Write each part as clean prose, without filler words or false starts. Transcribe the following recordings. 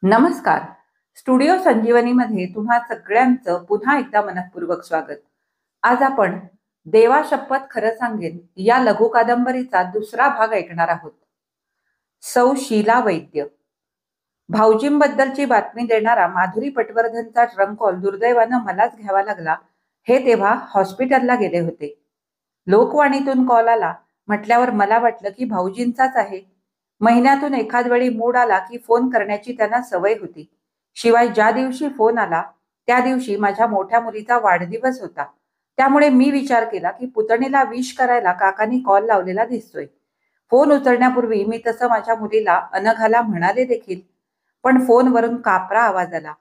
नमस्कार. स्टुडिओ संजीवनीमध्ये तुम्हा सगळ्यांचं पुन्हा एकदा मनःपूर्वक स्वागत. आज आपण देवा शपथ खरं सांगेन या लघु कादंबरीचा दुसरा भाग ऐकणार आहोत. सौ शीला वैद्य. भाऊजींबद्दलची बातमी देणारा माधुरी पटवर्धनचा ट्रंक कॉल दुर्दैवानं मलाच घ्यावा लागला. हे तेव्हा हॉस्पिटलला गेले होते. लोकवाणीतून कॉल आला म्हटल्यावर मला वाटलं की भाऊजींचाच आहे. महिन्यातून एखाद वेळी मूड आला की फोन करण्याची त्यांना सवय होती. शिवाय ज्या दिवशी फोन आला त्या दिवशी माझ्या मोठ्या मुलीचा वाढदिवस होता. त्यामुळे मी विचार केला की पुतणीला विश करायला काकांनी कॉल लावलेला दिसतोय. फोन उचलण्यापूर्वी मी तसं माझ्या मुलीला अनघाला म्हणाले देखील, पण फोनवरून कापरा आवाज आला.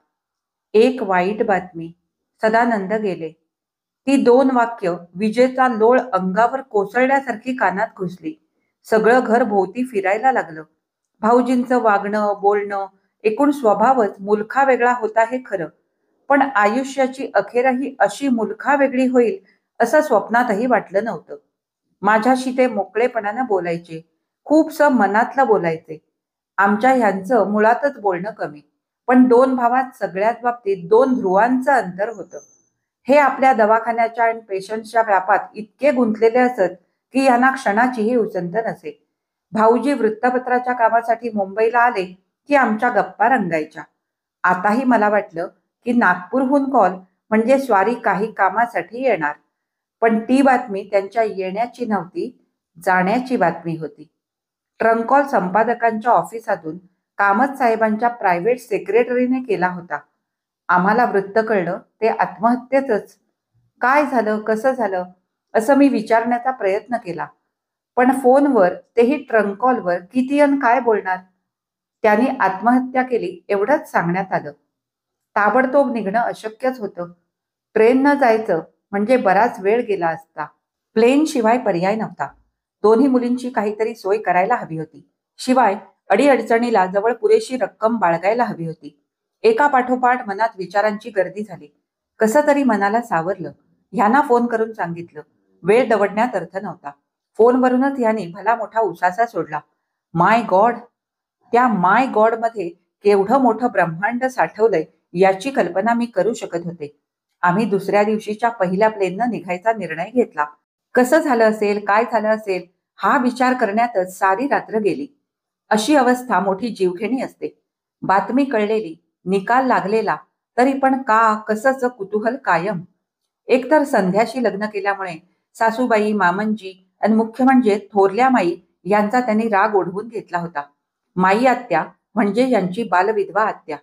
एक वाईट बातमी. सदानंद गेले. ती 2 वाक्य विजेचा लोळ अंगावर कोसळल्यासारखी कानात घुसली. सगळं घर भोवती फिरायला लागलं. भाऊजींचं वागणं, बोलणं, एकूण स्वभावच मुलखा वेगळा होता हे खरं. पण आयुष्याची अखेरही अशी मुलखा वेगळी होईल असं स्वप्नातही वाटलं नव्हतं. माझ्याशी ते मोकळेपणानं बोलायचे. खूपसं मनातलं बोलायचे. आमच्या ह्यांचं मुळातच बोलणं कमी. पण 2 भावात सगळ्याच बाबतीत 2 ध्रुवांचं अंतर होतं. हे आपल्या दवाखान्याच्या आणि पेशंटच्या व्यापात इतके गुंतलेले असत की यांना क्षणाचीही उसंत नसे. भाऊजी वृत्तपत्राच्या कामासाठी मुंबईला आले की आमच्या गप्पा रंगायच्या. आताही मला वाटलं की नागपूरहून कॉल म्हणजे स्वारी काही कामासाठी येणार. पण ती बातमी त्यांच्या येण्याची नव्हती, जाण्याची बातमी होती. ट्रंक कॉल संपादकांच्या ऑफिसातून कामत साहेबांच्या प्रायव्हेट सेक्रेटरीने केला होता. आम्हाला वृत्त कळलं ते आत्महत्येचंच. काय झालं, कसं झालं असं मी विचारण्याचा प्रयत्न केला. पण फोनवर, तेही ट्रंक कॉलवर किती अन काय बोलणार. त्यांनी आत्महत्या केली एवढंच सांगण्यात आलं. ताबडतोब निघणं अशक्यच होतं. ट्रेननं जायचं म्हणजे बराच वेळ गेला असता. प्लेन शिवाय पर्याय नव्हता. दोन्ही मुलींची काहीतरी सोय करायला हवी होती. शिवाय अडीअडचणीला जवळ पुरेशी रक्कम बाळगायला हवी होती. एका पाठोपाठ मनात विचारांची गर्दी झाली. कसं तरी मनाला सावरलं. ह्यांना फोन करून सांगितलं. वेळ दवडण्यात अर्थ नव्हता. फोनवरूनच ह्यांनी भला मोठा उसासा सोडला. माय गॉड. त्या माय गॉड मध्ये केवढं मोठं ब्रह्मांड साठवलंय याची कल्पना मी करू शकत होते. आम्ही दुसऱ्या दिवशीच्या पहिल्या प्लेननं निघायचा निर्णय घेतला. कसं झालं असेल, काय झालं असेल हा विचार करण्यातच सारी रात्र गेली. अशी अवस्था मोठी जीवघेणी असते. बातमी कळलेली, निकाल लागलेला, तरी पण का कसंच कुतूहल कायम. एकतर संध्याशी लग्न केल्यामुळे सासूबाई, मामंजी आणि मुख्य म्हणजे थोरल्या माई यांचा त्यांनी राग ओढवून घेतला होता. माई आत्या म्हणजे यांची बालविधवा आत्या.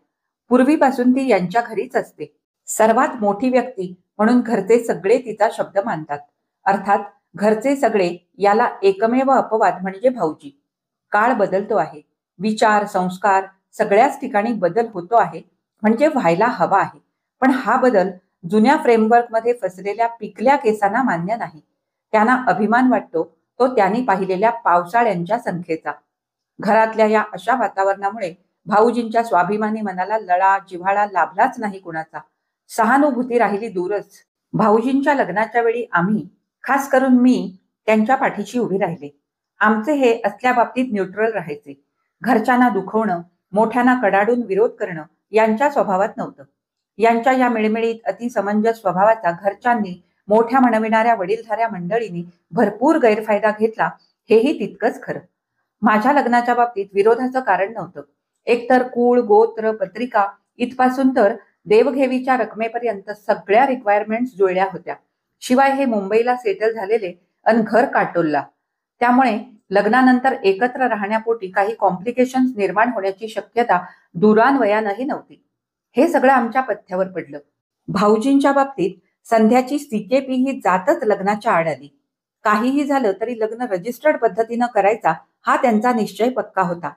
पूर्वीपासून ती यांच्या घरीच असते. सर्वात मोठी व्यक्ती म्हणून घरचे सगळे तिचा शब्द मानतात. अर्थात घरचे सगळे याला एकमेव अपवाद म्हणजे भाऊजी. काळ बदलतो आहे. विचार, संस्कार सगळ्याच ठिकाणी बदल होतो आहे, म्हणजे व्हायला हवा आहे. पण हा बदल जुन्या फ्रेमवर्कमध्ये फसलेल्या पिकल्या केसांना मान्य नाही. त्यांना अभिमान वाटतो तो त्यांनी पाहिलेल्या पावसाळ्यांच्या संख्येचा. घरातल्या या अशा वातावरणामुळे भाऊजींच्या स्वाभिमानी मनाला लळा जिव्हाळा लाभलाच नाही कुणाचा. सहानुभूती राहिली दूरच. भाऊजींच्या लग्नाच्या वेळी आम्ही, खास करून मी, त्यांच्या पाठीशी उभी राहिले. आमचे हे असल्या बाबतीत न्यूट्रल राहायचे. घरच्यांना दुखवणं, मोठ्यांना कडाडून विरोध करणं यांच्या स्वभावात नव्हतं. यांच्या या मिळमिळीत अतिसमंजस स्वभावाचा घरच्यांनी, मोठ्या म्हणविणाऱ्या वडीलधाऱ्या मंडळींनी भरपूर गैरफायदा घेतला हेही तितकंच खरं. माझ्या लग्नाच्या बाबतीत विरोधाचं कारण नव्हतं. एकतर कुळ, गोत्र, पत्रिका इथपासून तर देवघेवीच्या रकमेपर्यंत सगळ्या रिक्वायरमेंट्स जुळल्या होत्या. शिवाय हे मुंबईला सेटल झालेले अन घर काटोलला. त्यामुळे लग्नानंतर एकत्र राहण्यापोटी काही कॉम्प्लिकेशन्स निर्माण होण्याची शक्यता दुरान्वयानंही नव्हती. हे सगळं आमच्या पथ्यावर पडलं. भाऊजींच्या बाबतीत संध्याची सीकेपी ही जातच लग्नाच्या आड आली. काहीही झालं तरी लग्न रजिस्टर्ड पद्धतीनं करायचा हा त्यांचा निश्चय पक्का होता.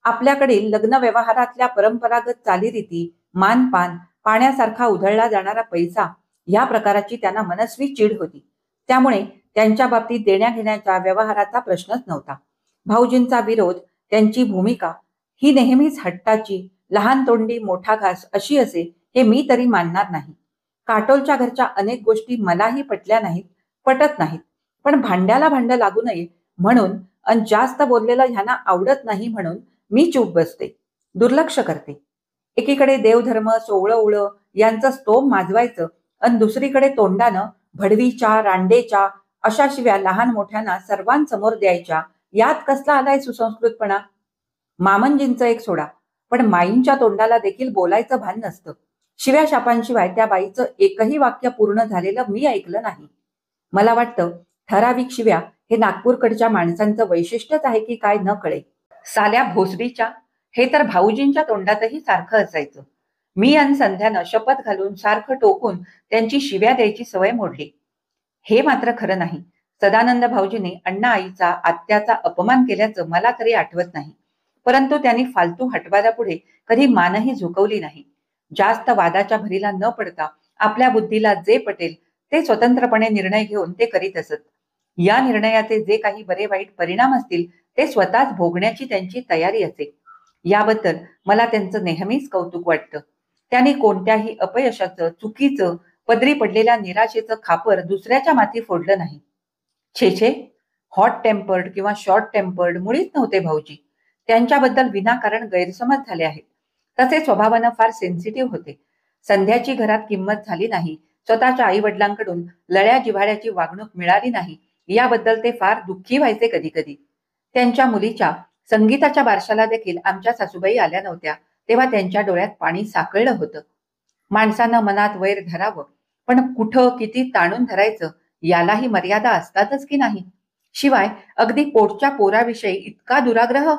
आपल्याकडील लग्न व्यवहारातल्या परंपरागत चालीरीती, मानपान, पाण्यासारखा उधळला जाणारा पैसा या प्रकाराची त्यांना मनस्वी चीड होती. त्यामुळे त्यांच्या बाबतीत देण्याघेण्याच्या व्यवहाराचा प्रश्नच नव्हता. भाऊजींचा विरोध, त्यांची भूमिका ही नेहमीच हट्टाची, लहान तोंडी मोठा घास अशी असे हे मी तरी मानणार नाही. काटोलच्या घरच्या अनेक गोष्टी मलाही पटल्या नाहीत, पटत नाहीत. पण भांड्याला भांड लागू नये म्हणून अन जास्त बोललेलं ह्यांना आवडत नाही म्हणून मी चूप बसते, दुर्लक्ष करते. एकीकडे देवधर्म सोवळं यांचं स्तोम माजवायचं आणि दुसरीकडे तोंडानं भडवीच्या रांडेच्या अशा शिव्या लहान मोठ्यांना सर्वांसमोर द्यायच्या. यात कसला आलाय सुसंस्कृतपणा? मामंजींचं एक सोडा, पण माईंच्या तोंडाला देखील बोलायचं भान नसतं. शिव्या शापांशिवाय त्या बाईचं एकही वाक्य पूर्ण झालेलं मी ऐकलं नाही. मला वाटतं ठराविक शिव्या हे नागपूरकडच्या माणसांचं वैशिष्ट्यच आहे की काय न कळे. साल्या भोसडीच्या हे तर भाऊजींच्या तोंडातही सारखं असायचं. मी आणि संध्यानं शपथ घालून सारखं टोकून त्यांची शिव्या द्यायची सवय मोडली. हे मात्र खरं नाही. सदानंद भाऊजींनी अण्णा आईचा आत्याचा अपमान केल्याचं मला तरी आठवत नाही. परंतु त्यांनी फालतू हटवादापुढे कधी मानही झुकवली नाही. जास्त वादाच्या भरीला न पडता आपल्या बुद्धीला जे पटेल ते स्वतंत्रपणे निर्णय घेऊन ते करीत असत. या निर्णयाचे जे काही बरे वाईट परिणाम असतील ते स्वतःच भोगण्याची त्यांची तयारी असे. याबद्दल मला त्यांचं नेहमीच कौतुक वाटतं. त्यांनी कोणत्याही अपयशाचं, चुकीचं, पदरी पडलेल्या निराशेचं खापर दुसऱ्याच्या माथी फोडलं नाही. छे, हॉट टेम्पर्ड किंवा शॉर्ट टेम्पर्ड मुळीच नव्हते भाऊजी. त्यांच्याबद्दल विनाकारण गैरसमज झाले आहेत. तसे स्वभावानं फार सेन्सिटिव्ह होते. संध्याची घरात किंमत झाली नाही, स्वतःच्या आई वडिलांकडून लळ्या जिव्हाळ्याची वागणूक मिळाली नाही, याबद्दल ते फार दुःखी व्हायचे कधी कधी. त्यांच्या मुलीच्या संगीताच्या बारशाला देखील आमच्या सासूबाई आल्या नव्हत्या, तेव्हा त्यांच्या डोळ्यात पाणी साकळलं होतं. माणसानं मनात वैर धरावं, पण कुठं किती ताणून धरायचं यालाही मर्यादा असतातच की नाही. शिवाय अगदी पोटच्या पोराविषयी इतका दुराग्रह,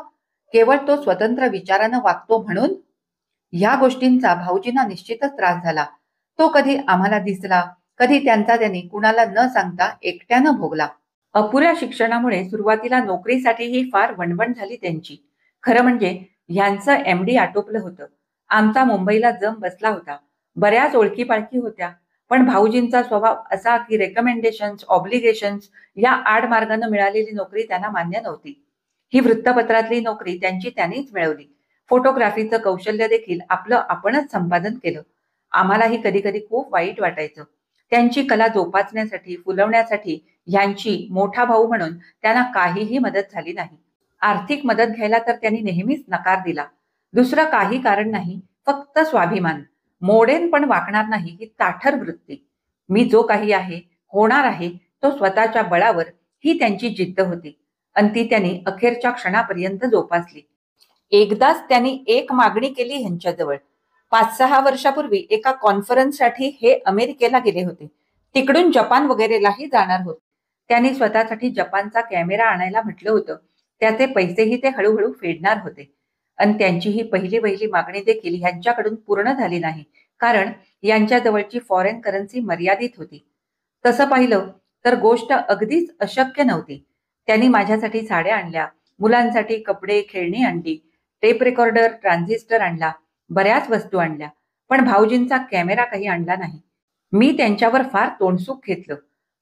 केवळ तो स्वतंत्र विचारानं वागतो म्हणून. ह्या गोष्टींचा भाऊजींना निश्चितच त्रास झाला. तो कधी आम्हाला दिसला, कधी त्यांचा त्यांनी कुणाला न सांगता एकट्यानं भोगला. अपुऱ्या शिक्षणामुळे सुरुवातीला नोकरीसाठीही फार वणवण झाली त्यांची. खरं म्हणजे ह्यांचं MD आटोपलं होतं. आमचा मुंबईला जम बसला होता. बऱ्याच ओळखी पाळखी होत्या, पण भाऊजींचा स्वभाव असा की रेकमेंडेशन्स, ऑब्लिगेशन्स या आडमार्गानं मिळालेली नोकरी त्यांना मान्य नव्हती. ही वृत्तपत्रातली नोकरी त्यांची त्यांनीच मिळवली. फोटोग्राफीचं कौशल्य देखील आपलं आपणच संपादन केलं. आम्हालाही कधी कधी खूप वाईट वाटायचं. त्यांची कला जोपासण्यासाठी, फुलवण्यासाठी ह्यांची मोठा भाऊ म्हणून त्यांना काहीही मदत झाली नाही. आर्थिक मदत घ्यायला तर त्यांनी नेहमीच नकार दिला. दुसरं काही कारण नाही, फक्त स्वाभिमान. मोडेन पण वाकणार नाही ही ताठर वृत्ती. मी जो काही आहे, होणार आहे तो स्वतःच्या बळावर, ही त्यांची जिद्द होती आणि ती त्यांनी अखेरच्या क्षणापर्यंत जोपासली. एकदाच त्यांनी एक मागणी केली ह्यांच्याजवळ. 5-6 वर्षापूर्वी एका कॉन्फरन्ससाठी हे अमेरिकेला गेले होते. तिकडून जपान वगैरेलाही जाणार होते. त्यांनी स्वतःसाठी जपानचा कॅमेरा आणायला म्हटलं होतं. त्याचे पैसेही ते हळूहळू फेडणार होते. आणि त्यांची ही पहिली मागणी देखील ह्यांच्याकडून पूर्ण झाली नाही, कारण यांच्याजवळची फॉरेन करन्सी मर्यादित होती. तसं पाहिलं तर गोष्ट अगदीच अशक्य नव्हती. त्यांनी माझ्यासाठी साड्या आणल्या, मुलांसाठी कपडे, खेळणी आणली, टेप रेकॉर्डर, ट्रान्झिस्टर आणला, बऱ्याच वस्तू आणल्या, पण भाऊजींचा कॅमेरा काही आणला नाही. मी त्यांच्यावर फार तोंडसुख घेतलं.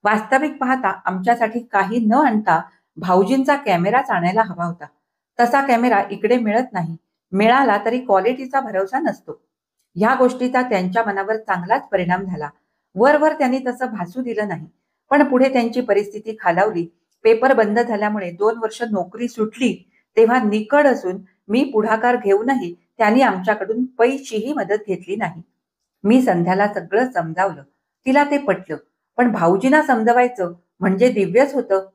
वास्तविक पाहता आमच्यासाठी काही न आणता भाऊजींचा कॅमेराच आणायला हवा होता. तसा कॅमेरा इकडे मिळत नाही, मिळाला तरी क्वालिटीचा भरवसा नसतो. ह्या गोष्टीचा त्यांच्या मनावर चांगलाच परिणाम झाला. वरवर त्यांनी तसं भासू दिलं नाही, पण पुढे त्यांची परिस्थिती खालावली. पेपर बंद झाल्यामुळे 2 वर्ष नोकरी सुटली. तेव्हा निकड असून मी पुढाकार घेऊनही त्यांनी आमच्याकडून पैशीही मदत घेतली नाही. मी संध्याला सगळं समजावलं. तिला ते पटलं, पण भाऊजींना समजवायचं म्हणजे दिव्यच होतं.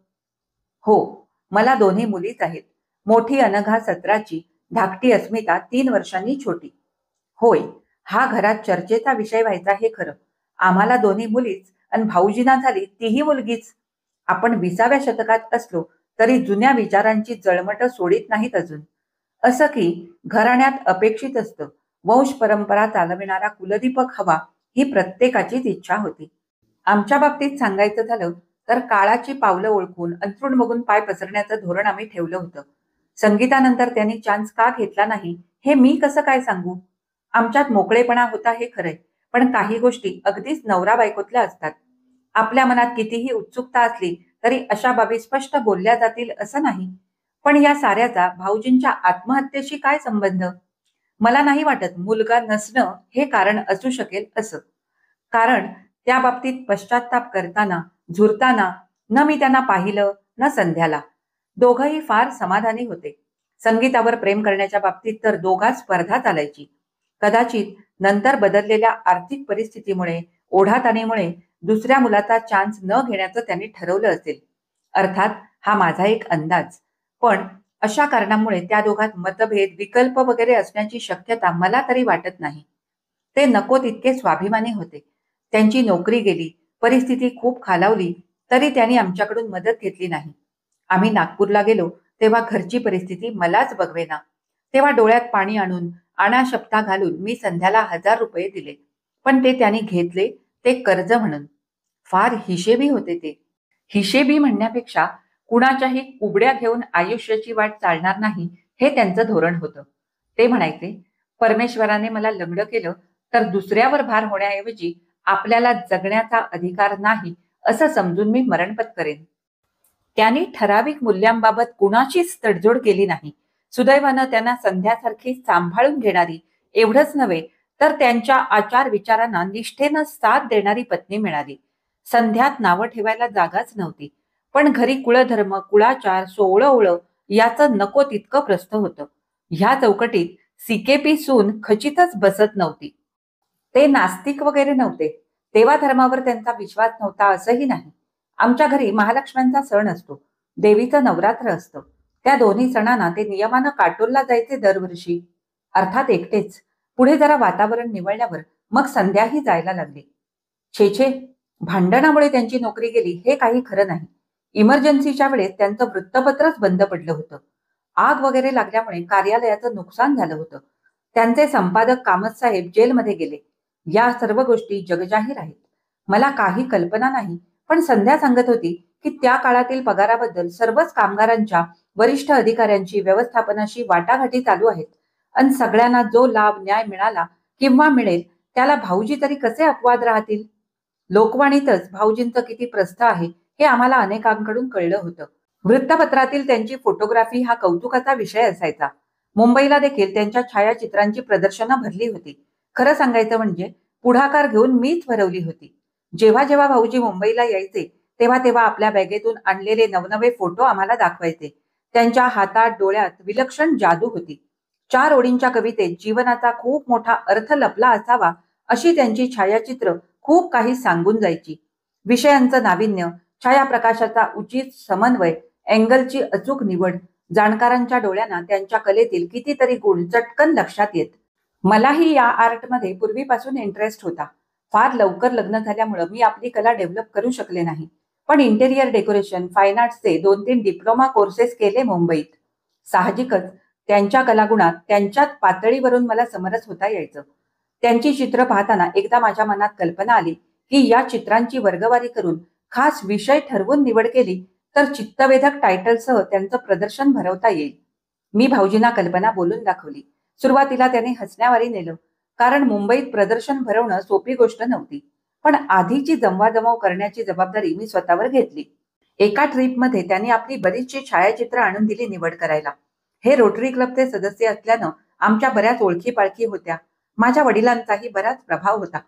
हो, मला 2 मुलीच आहेत. मोठी अनघा 17ची, धाकटी अस्मिता 3 वर्षांनी छोटी. होय, हा घरात चर्चेचा विषय व्हायचा हे खरं. आम्हाला 2 मुलीच आणि भाऊजींना झाली तीही मुलगीच. आपण 20व्या शतकात असलो तरी जुन्या विचारांची जळमट सोडित नाहीत अजून. असं की घराण्यात अपेक्षित असतं, वंश परंपरा चालविणारा कुलदीपक हवा, ही प्रत्येकाचीच इच्छा होती. आमच्या बाबतीत सांगायचं झालं तर काळाची पावलं ओळखून अंथरूण बघून पाय पसरण्याचं धोरण आम्ही ठेवलं होतं. संगीतानंतर त्यांनी चान्स का घेतला नाही हे मी कसं काय सांगू. आमच्यात मोकळेपणा होता हे खरंय, पण काही गोष्टी अगदीच नवरा बायकोतल्या असतात. आपल्या मनात कितीही उत्सुकता असली तरी अशा बाबी स्पष्ट बोलल्या जातील असं नाही. पण या साऱ्याचा भाऊजींच्या आत्महत्येशी काय संबंध? मला नाही वाटत मुलगा नसणं हे कारण असू शकेल असं. कारण त्या बाबतीत पश्चाताप करताना, झुरताना न मी त्यांना पाहिलं न संध्याला. दोघंही फार समाधानी होते. संगीतावर प्रेम करण्याच्या बाबतीत तर दोघात स्पर्धा चालायची. कदाचित नंतर बदललेल्या आर्थिक परिस्थितीमुळे, ओढाताणीमुळे दुसऱ्या मुलाचा चान्स न घेण्याचं त्यांनी ठरवलं असेल. अर्थात हा माझा एक अंदाज. पण अशा कारणामुळे त्या दोघात मतभेद, विकल्प वगैरे असण्याची शक्यता मला तरी वाटत नाही. ते नको तितके स्वाभिमानी होते. त्यांची नोकरी गेली, परिस्थिती खूप खालावली, तरी त्यांनी आमच्याकडून मदत घेतली नाही. आम्ही नागपूरला गेलो तेव्हा घरची परिस्थिती मलाच बघवेना. तेव्हा डोळ्यात पाणी आणून, अनाशप्ता घालून मी संध्याला 1000 रुपये दिले. पण ते त्यांनी घेतले, ते कर्ज म्हणून. फार हिशेबी होते ते. हिशेबी म्हणण्यापेक्षा कुणाच्याही कुबड्या घेऊन आयुष्याची वाट चालणार नाही, हे त्यांचं धोरण होतं. ते म्हणायचे, परमेश्वराने मला लंगडं केलं तर दुसऱ्यावर भार होण्याऐवजी आपल्याला जगण्याचा अधिकार नाही असं समजून मी मरण पत्करेन. त्यांनी ठराविक मूल्यांबाबत कुणाचीच तडजोड केली नाही. सुदैवानं त्यांना संध्यासारखी सांभाळून घेणारी, एवढंच नव्हे तर त्यांच्या आचार विचारांना निष्ठेनं साथ देणारी पत्नी मिळाली. संध्यात नावं ठेवायला जागाच नव्हती. पण घरी कुळधर्म, कुळाचार, सोवळं याचं नको तितकं प्रस्थ होतं. ह्या चौकटीत सिकेपी सून खचितच बसत नव्हती. ते नास्तिक वगैरे नव्हते. देवाधर्मावर त्यांचा विश्वास नव्हता असंही नाही. आमच्या घरी महालक्ष्म्यांचा सण असतो, देवीचं नवरात्र असतं. त्या दोन्ही सणांना ते नियमानं काटोलला जायचे दरवर्षी. अर्थात एकटेच. पुढे जरा वातावरण निवळल्यावर मग संध्याही जायला लागली. छे छे, भांडणामुळे त्यांची नोकरी गेली हे काही खरं नाही. इमर्जन्सीच्या वेळेस त्यांचं वृत्तपत्रच बंद पडलं होतं. आग वगैरे लागल्यामुळे कार्यालयाचं नुकसान झालं होतं. त्यांचे संपादक कामत साहेब जेलमध्ये गेले. या सर्व गोष्टी जगजाहीर आहेत. मला काही कल्पना नाही, पण संध्या सांगत होती की त्या काळातील पगाराबद्दल सर्वच कामगारांच्या, वरिष्ठ अधिकाऱ्यांची व्यवस्थापनाशी वाटाघाटी चालू आहेत आणि सगळ्यांना जो लाभ न्याय मिळाला किंवा मिळेल त्याला भाऊजी तरी कसे अपवाद राहतील. लोकवाणीतच भाऊजींचं किती प्रस्थ आहे हे आम्हाला अनेकांकडून कळलं होतं. वृत्तपत्रातील त्यांची फोटोग्राफी हा कौतुकाचा विषय असायचा. मुंबईला देखील त्यांच्या छायाचित्रांची प्रदर्शनं भरली होती. खरं सांगायचं म्हणजे पुढाकार घेऊन मीच भरवली होती. जेव्हा जेव्हा भाऊजी मुंबईला यायचे तेव्हा तेव्हा आपल्या बॅगेतून आणलेले नवनवे फोटो आम्हाला दाखवायचे. त्यांच्या हातात, डोळ्यात विलक्षण जादू होती. 4 ओळींच्या कवितेत जीवनाचा खूप मोठा अर्थ लपला असावा अशी त्यांची छायाचित्र खूप काही सांगून जायची. विषयांचं नाविन्य, छायाप्रकाशाचा उचित समन्वय, अँगलची अचूक निवड, जाणकारांच्या डोळ्यांना त्यांच्या कलेतील कितीतरी गुण चटकन लक्षात येत. मलाही या आर्टमध्ये पूर्वीपासून इंटरेस्ट होता. फार लवकर लग्न झाल्यामुळं मी आपली कला डेव्हलप करू शकले नाही. पण इंटेरियर डेकोरेशन, फाईन आर्ट्सचे 2-3 डिप्लोमा कोर्सेस केले मुंबईत. साहजिकच त्यांच्या कलागुणात, त्यांच्याच पातळीवरून मला समरस होता यायचं. त्यांची चित्र पाहताना एकदा माझ्या मनात कल्पना आली की या चित्रांची वर्गवारी करून खास विषय ठरवून निवड केली तर चित्तवेधक टायटलसह त्यांचं प्रदर्शन भरवता येईल. मी भाऊजींना कल्पना बोलून दाखवली. सुरुवातीला त्याने हसण्यावारी नेलं, कारण मुंबईत प्रदर्शन भरवणं सोपी गोष्ट नव्हती. पण आधीची जमवाजमव करण्याची जबाबदारी मी स्वतःवर घेतली. एका ट्रिपमध्ये त्यांनी आपली बरीचशी छायाचित्र आणून दिली निवड करायला. हे रोटरी क्लबचे सदस्य असल्यानं आमच्या बऱ्याच ओळखी पाळखी होत्या. माझ्या वडिलांचाही बराच प्रभाव होता.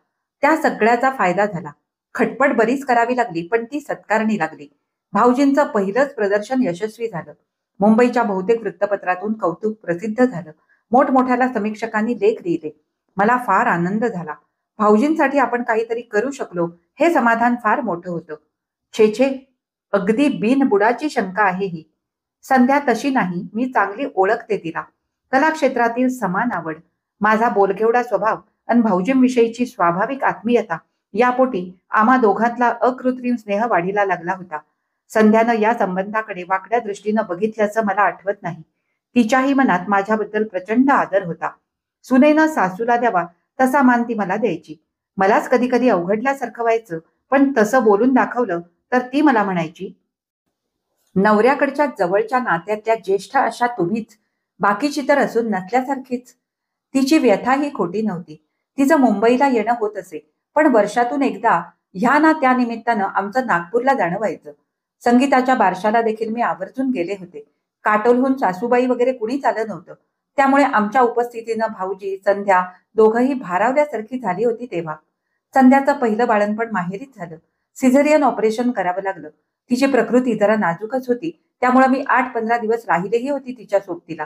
त्या सगळ्याचा फायदा झाला. खटपट बरीच करावी लागली, पण ती सत्कारणी लागली. भाऊजींचं पहिलंच प्रदर्शन यशस्वी झालं. मुंबईच्या बहुतेक वृत्तपत्रातून कौतुक प्रसिद्ध झालं. मोठमोठ्याला समीक्षकांनी लेख लिहिले. मला फार आनंद झाला. भाऊजींसाठी आपण काहीतरी करू शकलो हे समाधान फार मोठं होतं. छे छे, अगदी बिनबुडाची शंका आहे ही. संध्या तशी नाही, मी चांगली ओळखते तिला. कलाक्षेत्रातील समान आवड, माझा बोलकेवढा स्वभाव आणि भाऊजींविषयीची स्वाभाविक आत्मीयता यापोटी आम्हा दोघांतला अकृत्रिम स्नेह वाढीला लागला होता. संध्यानं या संबंधाकडे वाकड्या दृष्टीनं बघितल्याचं मला आठवत नाही. तिच्याही मनात माझ्याबद्दल प्रचंड आदर होता. सुनेनं सासूला द्यावा तसा मान ती मला द्यायची. मलाच कधी कधी अवघडल्यासारखं व्हायचं, पण तसं बोलून दाखवलं तर ती मला म्हणायची, नवऱ्याकडच्या जवळच्या नात्यातल्या ज्येष्ठ अशा तुम्हीच, बाकीची तर असून नसल्यासारखीच. तिची व्यथा ही खोटी नव्हती. तिचं मुंबईला येणं होत असे, पण वर्षातून एकदा ह्या ना त्या निमित्तानं आमचं नागपूरला जाणं व्हायचं. संगीताच्या बारशाला देखील मी आवर्जून गेले होते. काटोलहून सासूबाई वगैरे कुणीच आलं नव्हतं. त्यामुळे आमच्या उपस्थितीनं भाऊजी, संध्या दोघंही भारावल्यासारखी झाली होती. तेव्हा संध्याचं पहिलं बाळणपण माहेरीच झालं. सिझेरियन ऑपरेशन करावं लागलं. तिची प्रकृती जरा नाजूकच होती, त्यामुळे मी 8-15 दिवस राहिलेही होती तिच्या सोबतीला.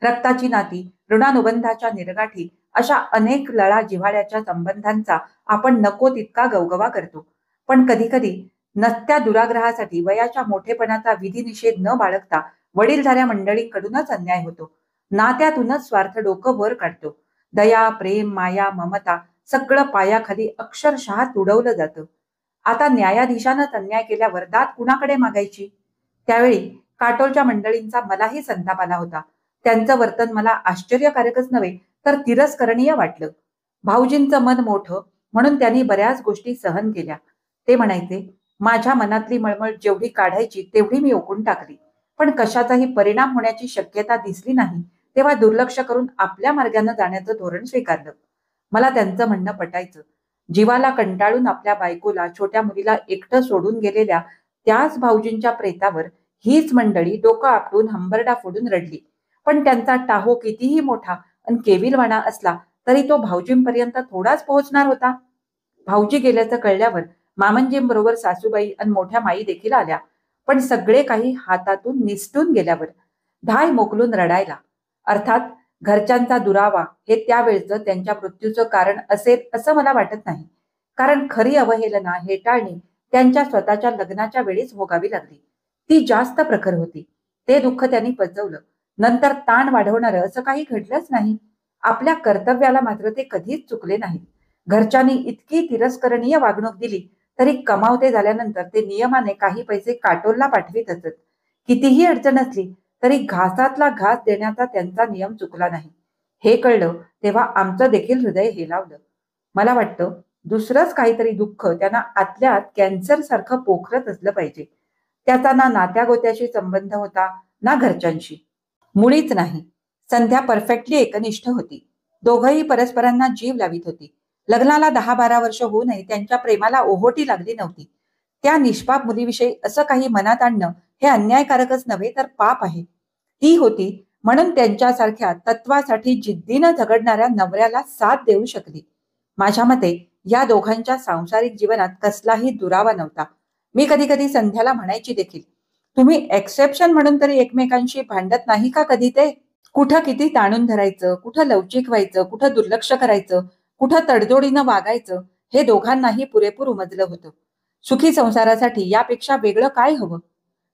रक्ताची नाती, ऋणानुबंधाच्या निर्गाठी अशा अनेक लळा जिव्हाळ्याच्या संबंधांचा आपण नको तितका गवगवा करतो. पण कधी कधी नसत्या दुराग्रहासाठी वयाच्या मोठेपणाचा विधिनिषेध न बाळगता वडीलधाऱ्या मंडळींकडूनच अन्याय होतो. नात्यातूनच स्वार्थ डोकं वर काढतो. दया, प्रेम, माया, ममता सगळं पायाखाली अक्षरशः तुडवलं जातं. आता न्यायाधीशानंच अन्याय केल्यावर दाद कुणाकडे मागायची? त्यावेळी काटोलच्या मंडळींचा मलाही संताप आला होता. त्यांचं वर्तन मला आश्चर्यकारकच नव्हे तर तिरस्करणीय वाटलं. भाऊजींचं मन मोठं म्हणून त्यांनी बऱ्याच गोष्टी सहन केल्या. ते म्हणायचे, माझ्या मनातली मळमळ जेवढी काढायची तेवढी मी ओकून टाकली, पण कशाचाही परिणाम होण्याची शक्यता दिसली नाही तेव्हा दुर्लक्ष करून आपल्या मार्गाने जाण्याचं धोरण स्वीकारलं. मला त्यांचं म्हणणं पटायचं. जीवाला कंटाळून आपल्या बायकोला, छोट्या मुलीला एकटं सोडून गेलेल्या त्याच भाऊजींच्या प्रेतावर हीच मंडळी डोकं आपटून हंबरडा फोडून रडली. पण त्यांचा टाहो कितीही मोठा आणि केविलवाणा असला तरी तो भाऊजींपर्यंत थोडाच पोहोचणार होता. भाऊजी गेल्याचं कळल्यावर मामंजींबरोबर सासूबाई आणि मोठ्या माई देखील आल्या. पण सगळे काही हातातून निसटून गेल्यावर धाय मोकलून रडायला. अर्थात घरच्यांचा दुरावा हे त्यावेळचं त्यांच्या मृत्यूचं कारण असेल असं मला वाटत नाही. कारण खरी अवहेलना, हेटाळणी त्यांच्या स्वतःच्या लग्नाच्या वेळीच भोगावी लागली. ती जास्त प्रखर होती. ते दुःख त्यांनी पचवलं. नंतर ताण वाढवणारं असं काही घडलंच नाही. आपल्या कर्तव्याला मात्र ते कधीच चुकले नाहीत. घरच्यांनी इतकी तिरस्करणीय वागणूक दिली तरी कमावते झाल्यानंतर ते नियमाने काही पैसे काटोलला पाठवीत असत. कितीही अडचण असली तरी घासातला घास देण्याचा त्यांचा नियम चुकला नाही. हे कळलं तेव्हा आमचं देखील हृदय हेलावलं. मला वाटतं दुसरंच काहीतरी दुःख त्यांना आतल्या आत कॅन्सर सारखं पोखरत असलं पाहिजे. त्याचा ना नात्यागोत्याशी संबंध होता ना घरच्यांशी, मुळीच नाही. संध्या परफेक्टली एकनिष्ठ होती. दोघंही परस्परांना जीव लावित होती. लग्नाला 10-12 वर्ष होऊनही त्यांच्या प्रेमाला ओहोटी लागली नव्हती. त्या निष्पाप मुलीविषयी असं काही मनात आणणं हे अन्यायकारकच नव्हे तर पाप आहे. ती होती म्हणून त्यांच्यासारख्या तत्वासाठी जिद्दीनं झगडणाऱ्या नवऱ्याला साथ देऊ शकली. माझ्या मते या दोघांच्या सांसारिक जीवनात कसलाही दुरावा नव्हता. मी कधी कधी संध्याला म्हणायची देखील, तुम्ही एक्सेप्शन म्हणून तरी एकमेकांशी भांडत नाही का कधी? ते कुठं किती ताणून धरायचं, कुठं लवचिक व्हायचं, कुठं दुर्लक्ष करायचं, कुठं तडजोडीनं वागायचं हे दोघांनाही पुरेपूर उमजलं होतं. सुखी संसारासाठी यापेक्षा वेगळं काय हवं?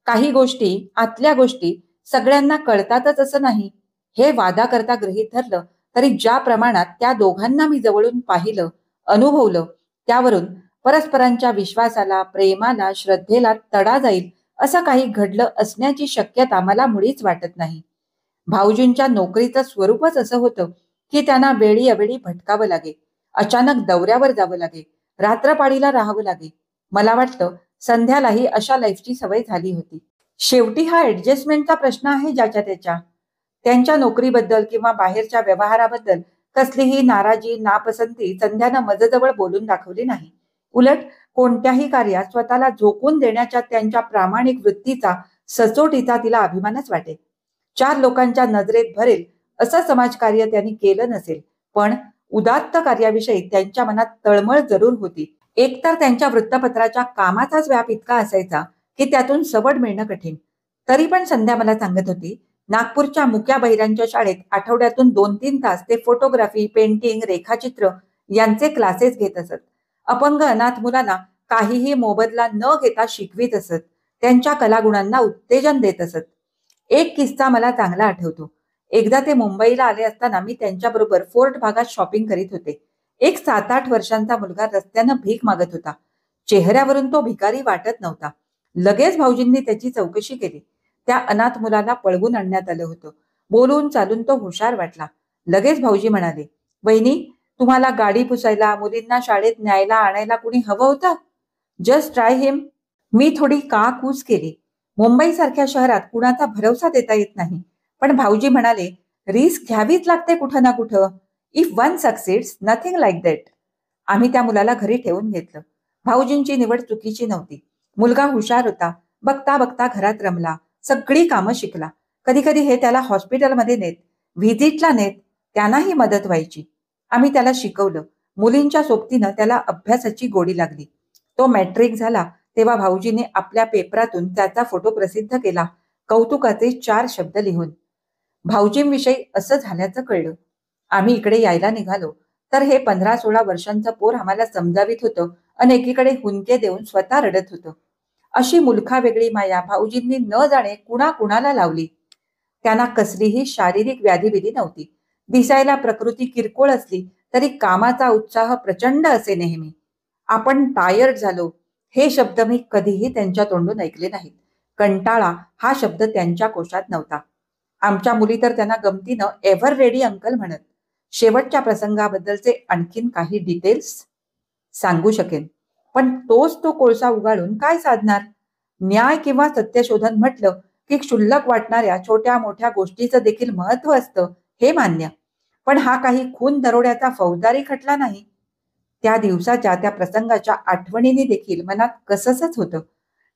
काही गोष्टी, आतल्या गोष्टी सगळ्यांना कळतातच असं नाही. हे वादाकरता गृहीत धरलं तरी ज्या प्रमाणात त्या दोघांना मी जवळून पाहिलं, अनुभवलं, त्यावरून परस्परांच्या विश्वासाला, प्रेमाला, श्रद्धेला तडा जाईल असं काही घडलं असण्याची शक्यता मला मुळीच वाटत नाही. भाऊजींच्या नोकरीचं स्वरूपच असं होतं की त्यांना वेळी अवेळी भटकावं लागे, अचानक दौऱ्यावर जावं लागे, रात्रपाळीला राहावं लागे. मला वाटतं संध्यालाही अशा लाईफची सवय झाली होती. शेवटी हा ऍडजस्टमेंटचा प्रश्न आहे ज्याच्या त्याच्या. त्यांच्या नोकरीबद्दल किंवा बाहेरच्या व्यवहाराबद्दल कसलीही नाराजी, नापसंती संध्यानं मजजवळ बोलून दाखवली नाही. उलट कोणत्याही कार्यात स्वतःला झोकून देण्याच्या त्यांच्या प्रामाणिक वृत्तीचा, सचोटीचा तिला अभिमानच वाटे. 4 लोकांच्या नजरेत भरेल असं समाजकार्य त्यांनी केलं नसेल, पण उदात्त कार्याविषयी त्यांच्या मनात तळमळ जरूर होती. एकतर त्यांच्या वृत्तपत्राच्या कामाचाच व्याप इतका असायचा की त्यातून सवड मिळणं कठीण. तरी पण संध्या मला सांगत होती, नागपूरच्या मुक्या बहिरांच्या शाळेत आठवड्यातून 2-3 तास ते फोटोग्राफी, पेंटिंग, रेखाचित्र यांचे क्लासेस घेत असत. अपंग अनाथ मुलांना काहीही मोबदला न घेता शिकवीत असत. त्यांच्या कलागुणांना उत्तेजन देत असत. एक किस्सा मला चांगला आठवतो. एकदा ते मुंबईला आले असताना मी त्यांच्याबरोबर फोर्ट भागात शॉपिंग करीत होते. एक 7-8 वर्षांचा मुलगा रस्त्यानं भीक मागत होता. चेहऱ्यावरून तो भिकारी वाटत नव्हता. लगेच भाऊजींनी त्याची चौकशी केली. त्या अनाथ मुलाला पळवून आणण्यात आलं होतं. बोलून चालून तो हुशार वाटला. लगेच भाऊजी म्हणाले, वहिनी, तुम्हाला गाडी पुसायला, मुलींना शाळेत न्यायला आणायला कुणी हवं होतं? जस्ट ट्राय हिम. मी थोडी काकूस केली. मुंबईसारख्या शहरात कुणाचा भरवसा देता येत नाही. पण भाऊजी म्हणाले, रिस्क घ्यावीच लागते कुठं ना कुठं. If one succeeds, nothing like that. आम्ही त्या मुलाला घरी ठेवून घेतलं. भाऊजींची निवड चुकीची नव्हती. मुलगा हुशार होता. बघता बघता घरात रमला. सगळी कामं शिकला. कधी कधी हे त्याला हॉस्पिटलमध्ये नेत, व्हिजिटला नेत, त्यांनाही मदत व्हायची. आम्ही त्याला शिकवलं. मुलींच्या सोबतीनं त्याला अभ्यासाची गोडी लागली. तो मॅट्रिक झाला तेव्हा भाऊजीने आपल्या पेपरातून त्याचा फोटो प्रसिद्ध केला, कौतुकाचे 4 शब्द लिहून. भाऊजींविषयी असं झाल्याचं कळलं. आम्ही इकडे यायला निघालो तर हे 15-16 वर्षांचं पोर आम्हाला समजावीत होतं आणि एकीकडे हुंदके देऊन स्वतः रडत होतं. अशी मुलखा वेगळी माया भाऊजींनी न जाणे कुणाला लावली. त्यांना कसलीही शारीरिक व्याधीविधी नव्हती. दिसायला प्रकृती किरकोळ असली तरी कामाचा उत्साह प्रचंड असे नेहमी. आपण टायर्ड झालो हे शब्द मी कधीही त्यांच्या तोंडून ऐकले नाहीत. कंटाळा हा शब्द त्यांच्या कोशात नव्हता. आमच्या मुली तर त्यांना गमतीनं एव्हर रेडी अंकल म्हणत. शेवटच्या प्रसंगाबद्दलचे आणखीन काही डिटेल्स सांगू शकेन, पण तोच तो कोळसा उगाळून काय साधणार? न्याय किंवा सत्यशोधन म्हटलं की क्षुल्लक वाटणाऱ्या छोट्या मोठ्या गोष्टीचं देखील महत्व असतं हे मान्य, पण हा काही खून दरोड्याचा फौजदारी खटला नाही. त्या दिवसाच्या त्या प्रसंगाच्या आठवणीने देखील मनात कसंच होतं.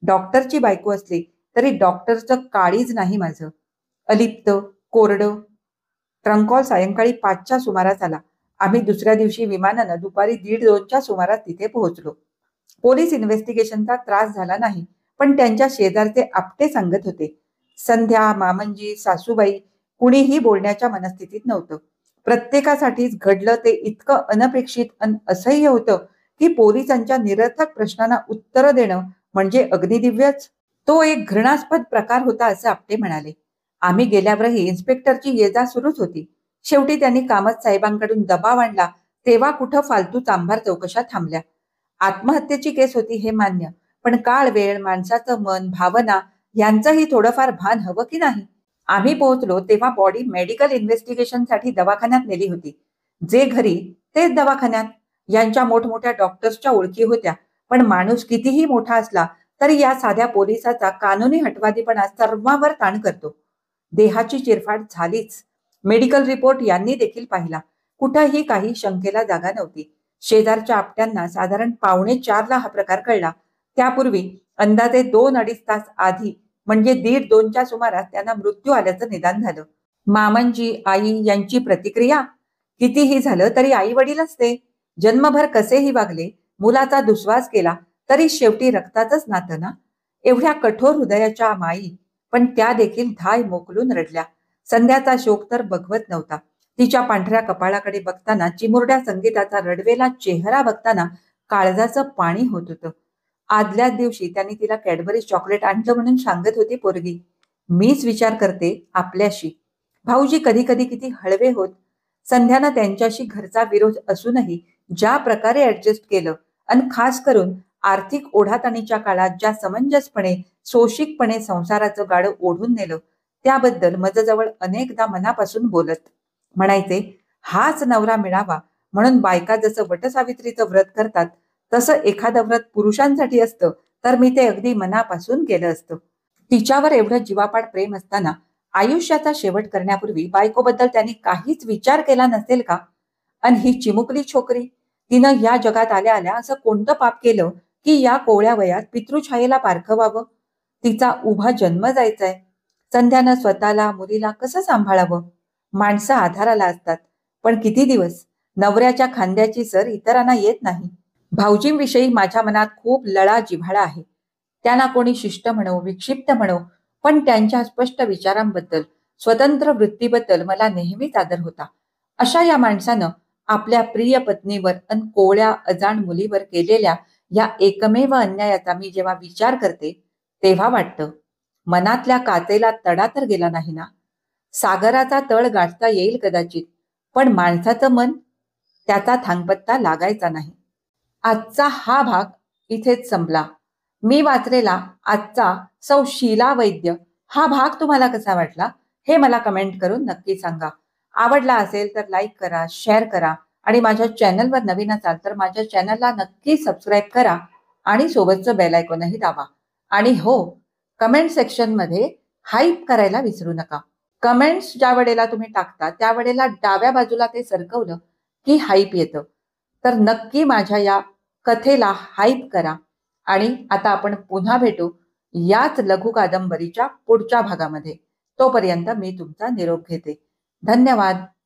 डॉक्टरची बायको असली तरी डॉक्टरचं काळीज नाही माझं. अलिप्त, कोरडं. ट्रंक कॉल सायंकाळी 5च्या सुमारास आला. आम्ही दुसऱ्या दिवशी विमानानं दुपारी 1:30-2च्या सुमारास तिथे पोहोचलो. पोलीस इन्व्हेस्टिगेशनचा त्रास झाला नाही, पण त्यांच्या शेजारचे आपटे सांगत होते. संध्या, मामंजी, सासूबाई कुणीही बोलण्याच्या मनस्थितीत नव्हतं. प्रत्येकासाठीच घडलं ते इतकं अनपेक्षित अन असह्य होतं की पोलिसांच्या निरर्थक प्रश्नांना उत्तरं देणं म्हणजे अग्निदिव्यच. तो एक घृणास्पद प्रकार होता असं आपटे म्हणाले. आम्ही गेल्यावरही इन्स्पेक्टरची ये-जा सुरूच होती. शेवटी त्यांनी कामत साहेबांकडून दबाव आणला तेव्हा कुठं फालतू चांभार चौकशा थांबल्या. आत्महत्येची केस होती हे मान्य, पण काळ वेळ, माणसाचं मन, भावना यांचंही थोडंफार भान हवं की नाही? आम्ही पोहोचलो तेव्हा बॉडी मेडिकल इन्व्हेस्टिगेशनसाठी दवाखान्यात नेली होती. जे घरी तेच दवाखान्यात. यांच्या मोठमोठ्या डॉक्टर्सच्या ओळखी होत्या, पण माणूस कितीही मोठा असला तरी या साध्या पोलिसाचा कानूनी हटवादीपणा सर्वांवर ताण करतो. देहाची चिरफाड झालीच. मेडिकल रिपोर्ट यांनी देखील पाहिला. कुठंही काही शंकेला जागा नव्हती. शेजारच्या आपट्यांना साधारण 3:45ला हा प्रकार कळला. त्यापूर्वी अंदाजे 2-2.5 तास आधी म्हणजे 1:30-2च्या सुमारास त्यांना मृत्यू आल्याचं निदान झालं. मामंजी, आई यांची प्रतिक्रिया? कितीही झालं तरी आई वडीलच ते. जन्मभर कसेही वागले, मुलाचा दुस्वास केला तरी शेवटी रक्ताचंच नातं ना. एवढ्या कठोर हृदयाच्या माई, पण त्या देखील धाय मोकलून रडल्या. संध्याचा शोक तर बघवत नव्हता. तिच्या पांढऱ्या कपाळाकडे बघताना, चिमुरड्या संगीताचा रडवेला चेहरा बघताना काळजाचं पाणी होत होतं. आदल्याच दिवशी त्यांनी तिला कॅडबरी चॉकलेट आणलं म्हणून सांगत होती पोरगी. मीच विचार करते आपल्याशी. भाऊजी कधी कधी किती हळवे होत. संध्यानं त्यांच्याशी घरचा विरोध असूनही ज्या प्रकारे ऍडजस्ट केलं आणि खास करून आर्थिक ओढाताणीच्या काळात ज्या समंजसपणे, सोशिकपणे संसाराचं गाडं ओढून नेलं, त्याबद्दल माझ्याजवळ अनेकदा मनापासून बोलत. म्हणायचे, हाच नवरा मिळावा म्हणून बायका जसं वटसावित्रीचं व्रत करतात तसं एखादं व्रत पुरुषांसाठी असतं तर मी ते अगदी मनापासून केलं असतं. तिच्यावर एवढं जीवापाड प्रेम असताना आयुष्याचा शेवट करण्यापूर्वी बायकोबद्दल त्यांनी काहीच विचार केला नसेल का? आणि ही चिमुकली छोकरी, तिनं या जगात आल्या आल्या असं कोणतं पाप केलं की या कोवळ्या वयात पितृछायेला पारखवावं? तिचा उभा जन्म जायचाय. संध्यानं स्वतःला, मुलीला कसं सांभाळावं? माणसं आधाराला असतात, पण किती दिवस? नवऱ्याच्या खांद्याची सर इतरांना येत नाही. भाऊजींविषयी माझ्या मनात खूप लळा जिव्हाळा आहे. त्यांना कोणी शिष्ट म्हणो, विक्षिप्त म्हणो, पण त्यांच्या स्पष्ट विचारांबद्दल, स्वतंत्र वृत्तीबद्दल मला नेहमीच आदर होता. अशा या माणसानं आपल्या प्रिय पत्नीवर अन कोवळ्या अजाण मुलीवर केलेल्या या एकमेव अन्यायाचा मी जेव्हा विचार करते तेव्हा वाटतं, मनातल्या काचेला तडा तर गेला नाही ना. सागराचा तळ गाठता येईल कदाचित, पण माणसाचं मन, त्याचा थांगपत्ता लागायचा नाही. आजचा हा भाग इथेच संपला. मी वाचलेला आजचा सौ शीला वैद्य हा भाग तुम्हाला कसा वाटला हे मला कमेंट करून नक्की सांगा. आवडला असेल तर लाईक करा, शेअर करा आणि माझ्या चॅनलवर नवीन असाल तर माझ्या चॅनलला नक्की सबस्क्राईब करा आणि सोबतचं बेल आयकॉनही दाबा. आणि हो, कमेंट सेक्शनमध्ये हाईप करायला विसरू नका. कमेंट्स ज्या वेळेला तुम्ही टाकता त्या वेळेला डाव्या बाजूला ते सरकवलं की हाईप येतं. तर नक्की माझ्या या कथेला हाईप करा. आणि आता आपण पुन्हा भेटू याच लघु कादंबरीच्या पुढच्या भागामध्ये. तोपर्यंत मी तुमचा निरोप घेते. धन्यवाद.